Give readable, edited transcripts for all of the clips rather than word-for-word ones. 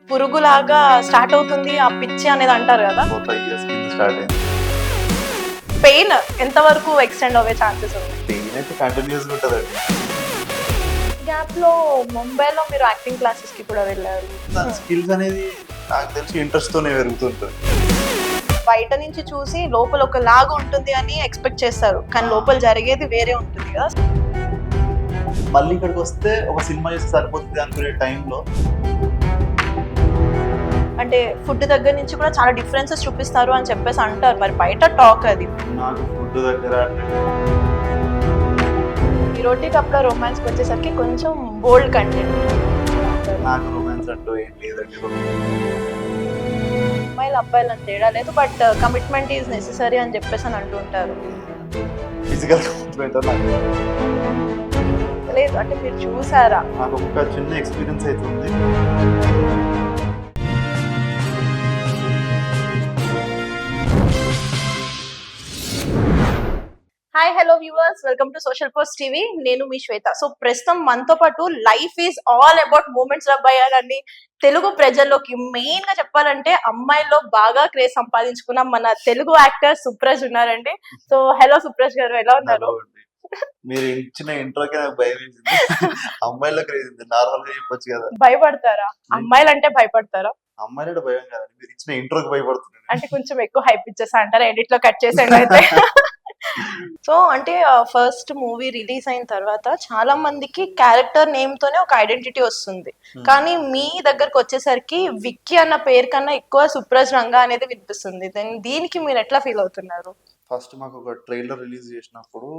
పురుగులాగా start అవుతుంది ఆ పిచ్చి అనేది అంటారు కదా. 4-5 years కింద స్టార్ట్ అయింది. పెయిన్ ఎంత వరకు ఎక్స్టెండ్ అవ్వే ఛాన్సెస్ ఉన్నాయి? పెయిన్ అయితే కంటిన్యూస్ ఉంటుందండి. గ్యాప్ లో ముంబైలో మీరు యాక్టింగ్ క్లాసెస్ కి కూడా వెళ్ళారు. దాని స్కిల్స్ అనేది నాకు తెలిసి ఇంట్రెస్ట్ తోనే పెరుగుతుంటుంది. బయట నుంచి చూసి లోపల ఒక లాగా ఉంటుంది అని ఎక్స్పెక్ట్ చేస్తారు, కానీ లోపల జరిగేది వేరే ఉంటుంది కదా. మళ్ళీ ఇక్కడికి వస్తే ఒక సినిమా చేస్తే సరిపోతుంది అనుకునే టైంలో అంటే ఫుడ్ దగ్గర నుంచి కూడా చాలా డిఫరెన్సెస్ చూపిస్తారు అని చెప్పేసి అంటారు, మరి బయట టాక్ అది. నాకు ఫుడ్ దగ్గర ఈ రోటీ కప్లో రొమాన్స్కి వచ్చేసరికి కొంచెం బోల్డ్ కంటెంట్. నాకు రొమాన్స్ అంటూ ఏం లేదండి. అమ్మాయిలు అబ్బాయిలు అని తేడా లేదు, బట్ కమిట్మెంట్ ఈజ్ నెసెసరీ అని చెప్పేసి అని అంటుంటారు. ఫిజికల్ కమిట్మెంట్ నాకు లేదు అంటే మీరు చూసారా? నాకు ఒక చిన్న ఎక్స్పీరియన్స్ అయితే ఉంది. Hi hello viewers, welcome to social post TV. నేను మీ శ్వేత. సో ప్రస్తుతం మనతో పాటు life is all about moments అబ్బాయాలని తెలుగు ప్రజల్లోకి మెయిన్ గా చెప్పాలంటే అమ్మాయిల్లో బాగా క్రేజ్ సంపాదించుకున్న మన తెలుగు యాక్టర్ సుప్రజ్ ఉన్నారండి. సో హలో సుప్రజ్ గారు, ఎలా ఉన్నారు? Hello అండి. మీరు ఇచ్చిన ఇంట్రోకి నాకు భయం వేసింది. అమ్మాయిలో క్రేజ్ ఉంది, నార్మల్ గా చెప్పొచ్చు కదా. భయపడతారా? అమ్మాయిలు అంటే భయపడతారా? అమ్మాయిలో భయం కాదండి, మీరు ఇచ్చిన ఇంట్రోకి భయపడుతున్నాను. అంటే కొంచెం ఎక్కువ హైప్ ఇచ్చేసా అంటారా? ఎడిట్ లో కట్ చేసేయండి అయితే. సో అంటే ఫస్ట్ మూవీ రిలీజ్ అయిన తర్వాత చాలా మందికి క్యారెక్టర్ నేమ్ తోనే ఒక ఐడెంటిటీ వస్తుంది, కానీ మీ దగ్గరకు వచ్చేసరికి విక్కీ అన్న పేరు కన్నా ఎక్కువ సుప్రజ్ రంగా అనేది వినిపిస్తుంది. దీనికి మీరు ఎట్లా ఫీల్ అవుతున్నారు? ఫస్ట్ మాకు ఒక ట్రైలర్ రిలీజ్ చేసినప్పుడు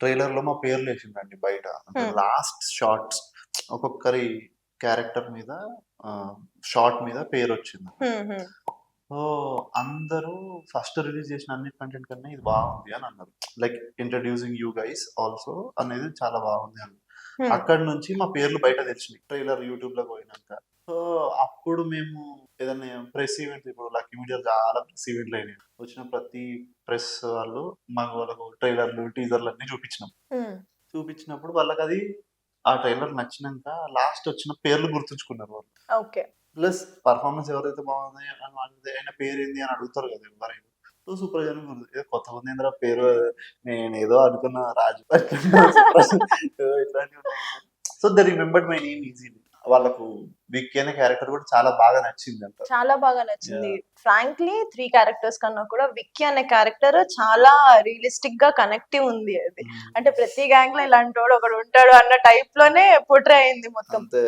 ట్రైలర్ లో మా పేర్లు వేసిందండి బయట. లాస్ట్ షార్ట్స్ ఒక్కొక్కరి క్యారెక్టర్ మీద షార్ట్ మీద పేరు వచ్చింది. సో అందరూ ఫస్ట్ రిలీజ్ చేసిన అన్ని కంటెంట్ కన్నా ఇది బాగుంది అని అన్నారు. Like introducing you guys also అనేది చాలా బాగుంది అన్నారు. అక్కడ నుంచి మా పేర్లు బయట తెలిసినాయి ట్రైలర్ యూట్యూబ్ లో పోయినాక. సో అప్పుడు మేము ఏదైనా ప్రెస్ ఈవెంట్, ఇప్పుడు లక్కీ మీడియా చాలా ప్రెస్ ఈవెంట్లు అయినాయి. వచ్చిన ప్రతి ప్రెస్ వాళ్ళు మాకు వాళ్ళకు ట్రైలర్లు టీజర్లు అన్ని చూపించినప్పుడు వాళ్ళకి అది ఆ ట్రైలర్ నచ్చినాక లాస్ట్ వచ్చిన పేర్లు గుర్తుంచుకున్నారు వాళ్ళు. ఓకే. ప్లస్ పర్ఫార్మెన్స్ ఎవరైతే బాగుంది అని ఆయన పేరు ఏంది అని అడుగుతారు కదా ఎవరైనా. సో సూపర్ ఏదో కొత్తగా ఉంది ఏంద్రా పేరు, నేను ఏదో అనుకున్న రాజు ఇట్లాంటివి. So they remembered my name easily. వాళ్ళకు విక్కీ అనే క్యారెక్టర్ కూడా చాలా బాగా నచ్చింది అంట. చాలా బాగా నచ్చింది. ఫ్రాంక్లీ 3 క్యారెక్టర్స్ కన్నా కూడా విక్కీ అనే క్యారెక్టర్ చాలా రియలిస్టిక్ గా కనెక్టివ్ ఉంది. అది అంటే ప్రతి గ్యాంగ్ లో ఇలాంటి వాడు ఒకడు ఉంటాడు అన్న టైప్ లోనే పోట్రే అయింది మొత్తం. అంతే,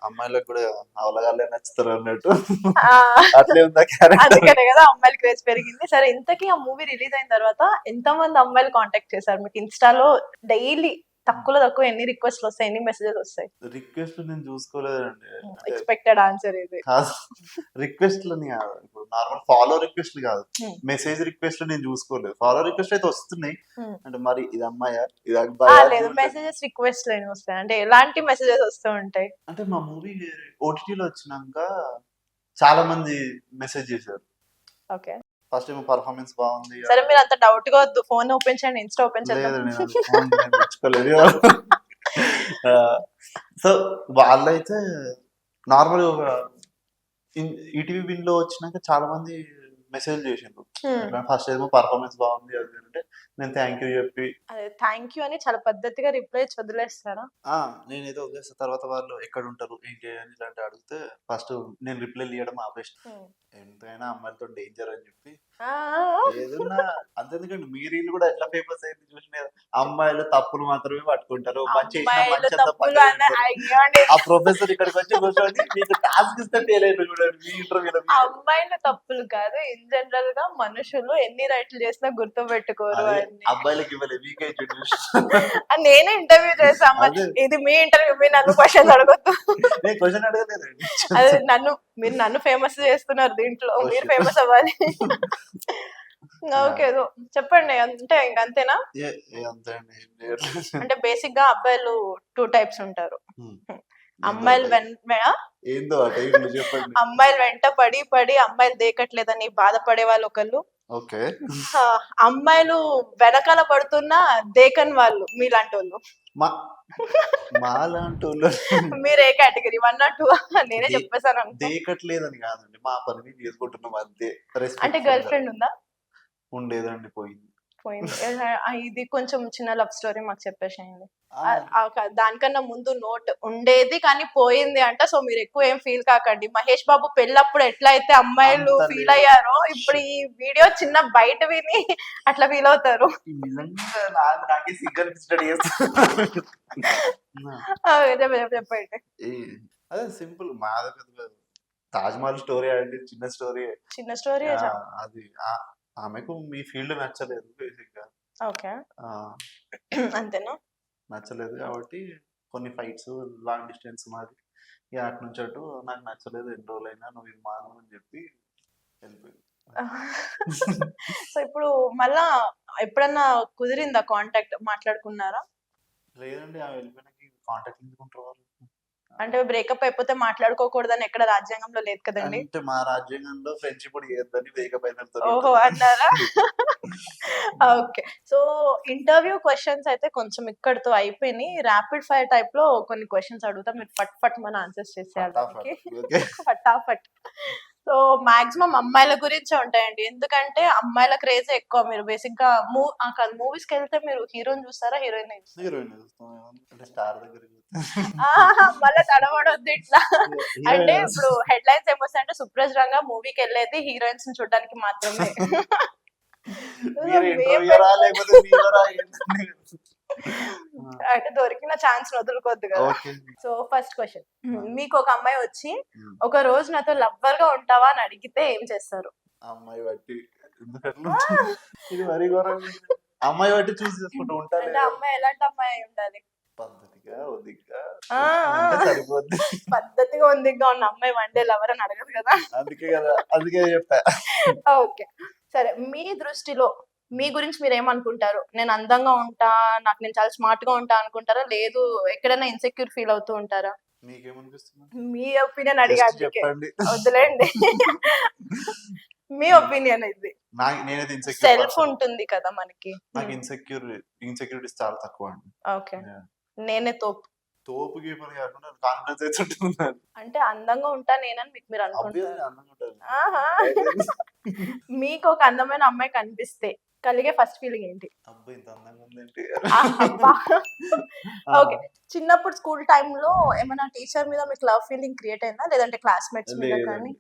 అమ్మాయిలకు కూడా అవలగాలే నచ్చుతారు అన్నట్టు అట్లే ఉంది ఆ క్యారెక్టర్. అందుకనే కదా అమ్మాయిల క్రేజ్ పెరిగింది. సరే, ఇంతకీ ఆ మూవీ రిలీజ్ అయిన తర్వాత ఎంత మంది అమ్మాయిలు కాంటాక్ట్ చేశారు మీకు? ఇన్స్టాలో డైలీ తక్కువ ఎన్ని రిక్వెస్ట్లు వస్తాయి, ఎన్ని మెసేజెస్ వస్తాయి? రిక్వెస్ట్ నేను చూసుకోలేదండి. ఎక్స్పెక్టెడ్ ఆన్సర్ ఇది కాదు, రిక్వెస్ట్ లని కాదు, ఇప్పుడు నార్మల్ ఫాలో రిక్వెస్ట్ కాదు, మెసేజ్ రిక్వెస్ట్ నేను చూసుకోలేదు. ఫాలో రిక్వెస్ట్ అయితే వస్తున్నాయి. అంటే మరి ఇది అమ్మాయా ఇది అబ్బాయా? లేదు, మెసేజెస్ రిక్వెస్ట్ లేని వస్తాయి. అంటే ఎలాంటి మెసేజెస్ వస్తూ ఉంటాయి? అంటే మా మూవీ ఓటీటీలో వచ్చినాక చాలా మంది మెసేజ్ చేశారు. ఓకే. ఫస్ట్ ఏమో పర్ఫార్మెన్స్ బాగుంది. సరే, మీరు అంత డౌట్ గా వద్దు, ఫోన్ ఓపెన్ చేయండి, ఇన్స్టా ఓపెన్ చేయండి. తెచ్చుకోలేదు. సో వాళ్ళైతే నార్మల్ ఈటీవీ విన్ లో వచ్చినాక చాలా మంది మెసేజ్ చేసిండ్రు. ఫస్ట్ ఏమో పర్ఫార్మెన్స్ బాగుంది అది అంటే నేను థ్యాంక్ యూ చెప్పి, అదే థ్యాంక్ యూ అని చాలా పద్ధతిగా రిప్లై వదిలేస్తారా? నేను ఏదో వదిలేస్తా. తర్వాత వాళ్ళు ఎక్కడ ఉంటారు ఏంటి అని ఇలాంటి అడిగితే ఫస్ట్ నేను రిప్లై ఇవ్వడం ఆపేసిన. ఎంతైనా అమ్మాయిలతో డేంజర్ అని చెప్పి ఏదన్నా అంతెందుకండి, మీరు వీళ్ళు కూడా ఎట్లా ఫేమస్ అయింది చూసిన, అమ్మాయిలు తప్పులు మాత్రమే పట్టుకుంటారు, మంచి ఆ ప్రొఫెసర్ ఇక్కడికి వచ్చి కూర్చొని మీకు టాస్క్ ఇస్తే ఫెయిల్ అయిపోయి చూడండి మీ ఇంటర్వ్యూలో. అమ్మాయిలు తప్పులు కాదు, ఇన్ జనరల్ గా మనుషులు ఎన్ని రైట్లు చేసినా గుర్తు పెట్టుకోరు. అబ్బాయిలకి ఇవ్వలేదు మీకే నేనే ఇంటర్వ్యూ చేసాను, ఇది మీ ఇంటర్వ్యూ, మీరు నన్ను క్వశ్చన్ అడగొద్దు. నేను క్వశ్చన్ అడగలేదండి, అదే మీరు నన్ను ఫేమస్ చేస్తున్నారు, దీంట్లో మీరు ఫేమస్ అవ్వాలి. ఓకే, చెప్పండి. అంటే ఇంకంతేనా? అంటే బేసిక్ గా అబ్బాయిలు 2 టైప్స్ ఉంటారు. అమ్మాయిలు ఏందో అమ్మాయిలు వెంట పడి అమ్మాయిలు దేకట్లేదని బాధపడే వాళ్ళు ఒకళ్ళు, ఓకే. ఆ, అమ్మాయిలు వెనకాల పడుతున్నా దేకన్ వాళ్ళు మీలాంటి వాళ్ళు. మా మాలాంటోళ్ళు మీరు ఏ కేటగిరీ 1 or 2? నేనే దే చెప్పేసాను అనుకో. దేకట్లేదని కాదండి. మా పని మేము చేసుకుంటున్నాం అంతే. అంటే రెస్పెక్ట్‌ఫుల్‌గా. గర్ల్ ఫ్రెండ్ ఉందా? ఉండేదండి పోయింది. పోయింది. ఇది కొంచెం చిన్న లవ్ స్టోరీ మాకు చెప్పేసేయండి. ఆ! దానికన్నా ముందు నోట్ ఉండేది కానీ పోయింది అంట. సో మీరు ఎక్కువ ఏం ఫీల్ కాకండి. మహేష్ బాబు పెళ్ళప్పుడు ఎట్లా అయితే అమ్మాయిలు అంత ఫీల్ లేదు. అయ్యారో ఇప్పుడు ఈ వీడియో చిన్న బయట విని అట్లా ఫీల్ అవుతారు. నిజంగా నాకే సిగ్గనిపించేటట్టు చేస్తున్నా. చెప్పండి. ఈ అదే సింపుల్ మాది పెద్ద తాజ్‌మహల్ స్టోరీ అండి. చిన్న స్టోరీయే. చిన్న స్టోరీ. అది ఆమెకు మీ ఫీల్డ్ నచ్చలేదు బేసిక్‌గా. ఓకే. ఆ! అంతేనా? నచ్చలేదు కాబట్టి కొన్ని ఫైట్స్ లాంగ్ డిస్టెన్స్ మాది. ఇగ అటు నుంచి అటు నాకు నచ్చలేదు ఎన్ని రోజులైనా నువ్వు ఇది మాను అని చెప్పి వెళ్ళిపోయింది. సో ఇప్పుడు మళ్ళా ఎప్పుడన్నా కుదిరిందా కాంటాక్ట్ మాట్లాడుకున్నారా? లేదండి ఆమె వెళ్ళిపోయినాక కాంటాక్ట్ ఎందుకుంటారు వాళ్ళు? అంటే బ్రేకప్ అయిపోతే మాట్లాడుకోకూడదని ఎక్కడ రాజ్యాంగంలో లేదు కదండి. అంటే మా రాజ్యాంగంలో ఫ్రెండ్షిప్ కూడా చేయొద్దని బ్రేకప్ అయినంత ఓహో, అన్నారా? ఓకే. సో ఇంటర్వ్యూ క్వశ్చన్స్ అయితే కొంచెం ఇక్కడితో అయిపోయినాయి. ర్యాపిడ్ ఫైర్ టైప్ లో కొన్ని క్వశ్చన్స్ అడుగుతా, మీరు ఫట్ ఫట్ మన ఆన్సర్స్ చేసేయాలి దానికి. ఓకే. ఫటాఫట్. సో మాక్సిమం అమ్మాయిల గురించే ఉంటాయండి. ఎందుకంటే అమ్మాయిల క్రేజ్ ఎక్కువ. మీరు బేసిక్ గా కాదు, మూవీస్ కి వెళ్తే మీరు హీరోని చూస్తారా, హీరోయిన్ చూస్తారా? హీరోయిన్ చూస్తాం అంటే స్టార్ దగ్గర మళ్ళా తడబడొద్దు ఇట్లా. అంటే ఇప్పుడు హెడ్ లైన్స్ ఏమొస్తాయంటే సుప్రజ్ రంగా మూవీకి వెళ్ళేది హీరోయిన్స్ ని చూడడానికి మాత్రమే. మీరు మేము ఇంటర్వ్యూరా లేకపోతే మీరా అంటే దొరికిన ఛాన్స్ వదులుకోవద్దు కదా. ఓకే. సో ఫస్ట్ క్వశ్చన్, మీకు ఒక అమ్మాయి వచ్చి ఒక రోజు నాతో లవ్వర్ గా ఉంటావా అని అడిగితే ఏం చేస్తారు? అమ్మాయి బట్టి ఎందుకట్లా ఇది మరీ ఘోరంగా అమ్మాయి బట్టి చూసి చేసుకుంటూ ఉంటారు. అంటే అమ్మాయి ఎలాంటి అమ్మాయి అయి ఉండాలి? పద్ధతిగా ఒదిగ్గా ఆ, ఉంటే సరిపోద్ది. పద్ధతిగా ఉందిగా ఉన్న అమ్మాయి వన్ డే లవర్ అని అడగదు కదా. అందుకే చెప్పా. ఓకే, సరే. మీ దృష్టిలో మీ గురించి మీరు ఏమనుకుంటారు? నేను అందంగా ఉంటా, నాకు నేను చాలా స్మార్ట్ గా ఉంటా అనుకుంటారా, లేదు ఎక్కడైనా ఇన్సెక్యూర్ ఫీల్ అవుతూ ఉంటారా? మీకేమనిపిస్తుంది? మీ ఒపీనియన్ అడిగా చెప్పండి. వద్దులేండి. మీ ఒపీనియన్ ఇది. నేనైతే ఇన్సెక్యూర్ సెల్ఫ్ ఉంటుంది కదా మనకి. నాకు ఇన్సెక్యూరిటీస్ చాలా తక్కువ అండి. ఓకే. నేనే తోపు గీపని కాకుండా కాన్ఫిడెన్స్ అయితే ఉంటుంది. అంటే అందంగా ఉంటా నేనని మీకు మీరు అనుకుంటారు. అందంగా ఉంటుంది. ఆహా. మీకు ఒక అందమైన అమ్మాయి కనిపిస్తే కలిగే ఫస్ట్ ఫీలింగ్ ఏంటి? అబ్బాయి ఇంత అందంగా ఉందేంటి. ఓకే. చిన్నప్పుడు స్కూల్ టైమ్ లో ఏమైనా టీచర్ మీద మీకు లవ్ ఫీలింగ్ క్రియేట్ అయిందా, లేదంటే క్లాస్మేట్స్ మీద కానీ?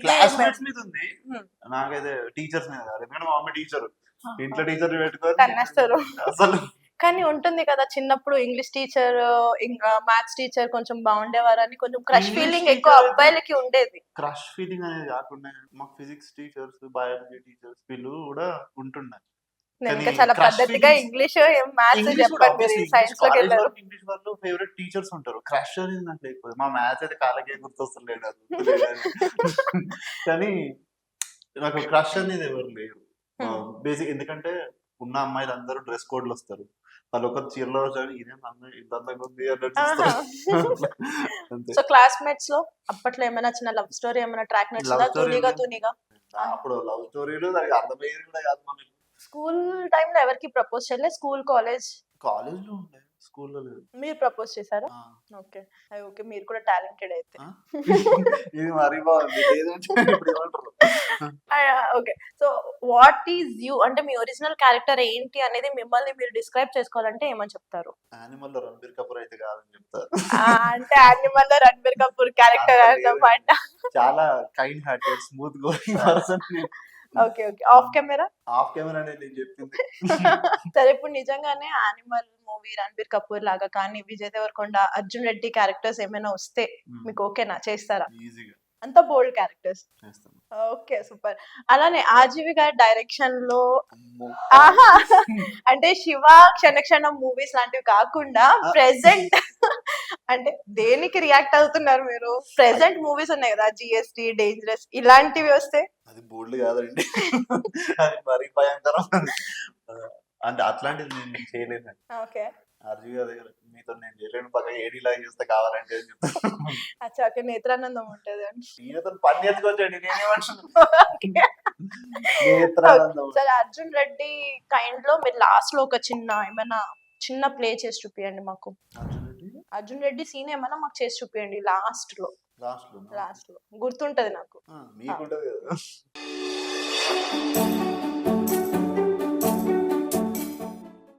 క్లాస్మేట్స్ మీద ఉంది. నాకైతే టీచర్స్ మీద కాదు. ఎందుకంటే మా మమ్మీ టీచర్, ఇంట్లో టీచర్ పెట్టుకొని కన్నేస్తారు. అసలు కానీ ఉంటుంది కదా చిన్నప్పుడు ఇంగ్లీష్ టీచర్ ఇంకా మ్యాథ్స్ టీచర్ కొంచెం బాగుండేవారని కొంచెం క్రష్ ఫీలింగ్ ఎక్కువ అబ్బాయిలకి ఉండేది. క్రష్ ఫీలింగ్ అనేది కాకుండా మాకు ఫిజిక్స్ టీచర్స్, బయాలజీ టీచర్స్ వీళ్ళు కూడా ఉంటున్నారు. నేను ఇంకా చాలా పద్ధతిగా ఇంగ్లీష్ మ్యాథ్స్ చెప్పండి. సైన్స్ లోకి వెళ్ళారు. ఇంగ్లీష్ వాళ్ళు ఫేవరెట్ టీచర్స్ ఉంటారు. క్రష్ అనేది నాకు లేకపోతే మా మ్యాథ్స్ అయితే కాళ్ళకే గుర్తొస్తలేదు. కానీ నాకు క్రష్ అనేది ఎవరు లేరు బేసిక్. ఎందుకంటే ఉన్న అమ్మాయిలు అందరూ డ్రెస్ కోడ్లు వస్తారు. వాళ్ళు ఒక చీరలో ఇదేం ఇంత అందంగా ఉంది అన్నట్టు. సో క్లాస్మేట్స్ లో అప్పట్లో ఏమైనా చిన్న లవ్ స్టోరీ ఏమైనా ట్రాక్ నచ్చిందా? తునిగా అప్పుడు లవ్ స్టోరీలు దానికి అర్థమయ్యేది కూడా కాదు. మనకి స్కూల్ టైమ్ లో ఎవరికి ప్రపోజ్ చేయలేదు? స్కూల్ కాలేజ్ లో ఉండే, స్కూల్లో లేదు. మీరు ప్రపోజ్ చేశారా? ఓకే. ఓకే, మీరు కూడా టాలెంటెడ్ అయితే. ఇది మరీ బాగుంది. ఇప్పుడు ఏమంటారు? Okay. So what is you, అంటే మీ ఒరిజినల్ క్యారెక్టర్ ఏంటి అనేది మిమ్మల్ని మీరు డిస్క్రైబ్ చేసుకోవాలంటే ఏమని చెప్తారు? యానిమల్ లో రణబీర్ కపూర్ అయితే కాదని చెప్తారు. అంటే యానిమల్ లో రణబీర్ కపూర్ క్యారెక్టర్ అన్నమాట. చాలా kind hearted, smooth going person. Okay. Okay. Of camera అనేది నేను చెప్పింది. సరే, ఇప్పుడు నిజంగానే యానిమల్ మూవీ రణబీర్ కపూర్ లాగా కానీ విజయ్ దేవరకొండ, అర్జున్ రెడ్డి క్యారెక్టర్స్ ఏమైనా వస్తే మీకు ఓకేనా, చేస్తారా? ఈజీగా. అంత బోల్డ్ క్యారెక్టర్స్. Okay, super. అలానే ఆర్జీవి గారి డైరెక్షన్ లో అంటే శివ, క్షణక్షణం మూవీస్ లాంటివి కాకుండా ప్రెసెంట్ అంటే దేనికి రియాక్ట్ అవుతున్నారు మీరు? ప్రెసెంట్ మూవీస్ ఉన్నాయి కదా, జిఎస్టీ, డేంజరస్, ఇలాంటివి వస్తే? అది బోల్డ్ కాదండి, అది మరీ భయంకరం. అంటే అట్లాంటిది నేను చేయలేను. ఓకే. అర్జున్ గారి దగ్గర మీతో నేను చేయలేను పక్కన ఏడీలాగా చేస్తే కావాలంటే అని చెప్తాను. అచ్చా అక్కడ నేత్రానందం ఉంటది అని. ఈయనతో పని నేర్చుకోవచ్చండి నేనేమంటున్నాను. నేత్రానందం. సరే అర్జున్ రెడ్డి కైండ్ లో మీరు లాస్ట్ లో ఒక ఏమైనా చిన్న ప్లే చేసి చూపియండి మాకు. అర్జున్ రెడ్డి అర్జున్ రెడ్డి సీన్ ఏమైనా మాకు చేసి చూపియండి లాస్ట్ లో లాస్ట్ లో గుర్తుంటది నాకు. మీకుంటది కదా.